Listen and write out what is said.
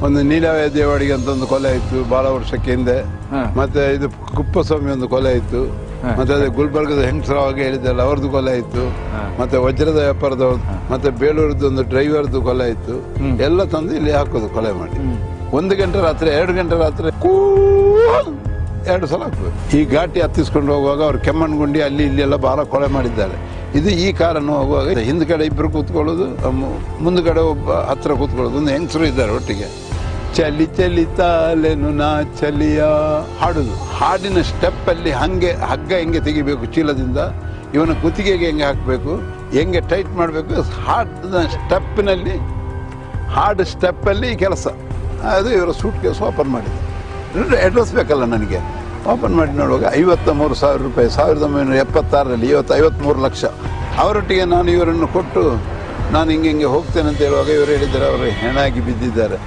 ಒಂದು ನೀಲವೇ ದೇವಾಡಿಗೆ ಅಂತ ಒಂದು ಕೊಲೆ ಆಯಿತು ಬಹಳ ವರ್ಷಕ್ಕೆ ಹಿಂದೆ. ಮತ್ತೆ ಇದು ಕುಪ್ಪಸ್ವಾಮಿ ಒಂದು ಕೊಲೆ ಆಯಿತು. ಮತ್ತೆ ಅದೇ ಗುಲ್ಬರ್ಗದ ಹೆಂಗಸರವಾಗಿ ಹೇಳಿದ್ದಲ್ಲ ಅವ್ರದ್ದು ಕೊಲೆ ಆಯಿತು. ಮತ್ತೆ ವಜ್ರದ ವ್ಯಾಪಾರದವ್ರದ್ದು, ಮತ್ತೆ ಬೇಲೂರದ್ದು ಒಂದು ಡ್ರೈವರ್ದು ಕೊಲೆ ಆಯಿತು. ಎಲ್ಲ ತಂದು ಇಲ್ಲಿ ಹಾಕೋದು ಕೊಲೆ ಮಾಡಿ. 1 ಗಂಟೆ ರಾತ್ರಿ 2 ಗಂಟೆ ರಾತ್ರಿ 2 ಸಲ ಹಾಕ್ಬೇಕು. ಈ ಘಾಟಿ ಹತ್ತಿಸ್ಕೊಂಡು ಹೋಗುವಾಗ ಅವ್ರು ಕೆಮ್ಮಣ್ಣಗುಂಡಿ ಅಲ್ಲಿ ಇಲ್ಲಿ ಎಲ್ಲ ಬಹಳ ಕೊಲೆ ಮಾಡಿದ್ದಾರೆ. ಇದು ಈ ಕಾರನ್ನು ಹೋಗುವಾಗ ಹಿಂದ್ಗಡೆ ಇಬ್ಬರು ಕೂತ್ಕೊಳ್ಳೋದು, ಮುಂದ್ಗಡೆ ಒಬ್ಬ ಹತ್ರ ಕೂತ್ಕೊಳ್ಳೋದು. ಒಂದು ಹೆಂಗಸರು ಇದ್ದಾರೆ ಒಟ್ಟಿಗೆ. ಚಲಿ ಚಲಿ ತಾಲೇನು ನಾ ಚಲಿಯ ಹಾಡುದು. ಹಾಡಿನ ಸ್ಟೆಪ್ಪಲ್ಲಿ ಹಗ್ಗ ಹೆಂಗೆ ತೆಗಿಬೇಕು ಚೀಲದಿಂದ, ಇವನ ಕುತ್ತಿಗೆಗೆ ಹೆಂಗೆ ಹಾಕಬೇಕು, ಹೆಂಗೆ ಟೈಟ್ ಮಾಡಬೇಕು, ಹಾಡು ಸ್ಟೆಪ್ಪಲ್ಲಿ ಕೆಲಸ. ಅದು ಇವರ ಸೂಟ್ ಕೇಸ್ ಓಪನ್ ಮಾಡಿದೆ. ಅಡ್ರೆಸ್ ಬೇಕಲ್ಲ ನನಗೆ. ಓಪನ್ ಮಾಡಿ ನೋಡುವಾಗ 53,000 ರೂಪಾಯಿ 1976ರಲ್ಲಿ. ಇವತ್ತು 53 ಲಕ್ಷ. ಅವರೊಟ್ಟಿಗೆ ನಾನು ಇವರನ್ನು ಕೊಟ್ಟು ನಾನು ಹಿಂಗೆ ಹೋಗ್ತೇನೆ ಅಂತ ಹೇಳುವಾಗ ಇವರು ಹೇಳಿದ್ದಾರೆ ಅವರು ಹೆಣಾಗಿ ಬಿದ್ದಿದ್ದಾರೆ.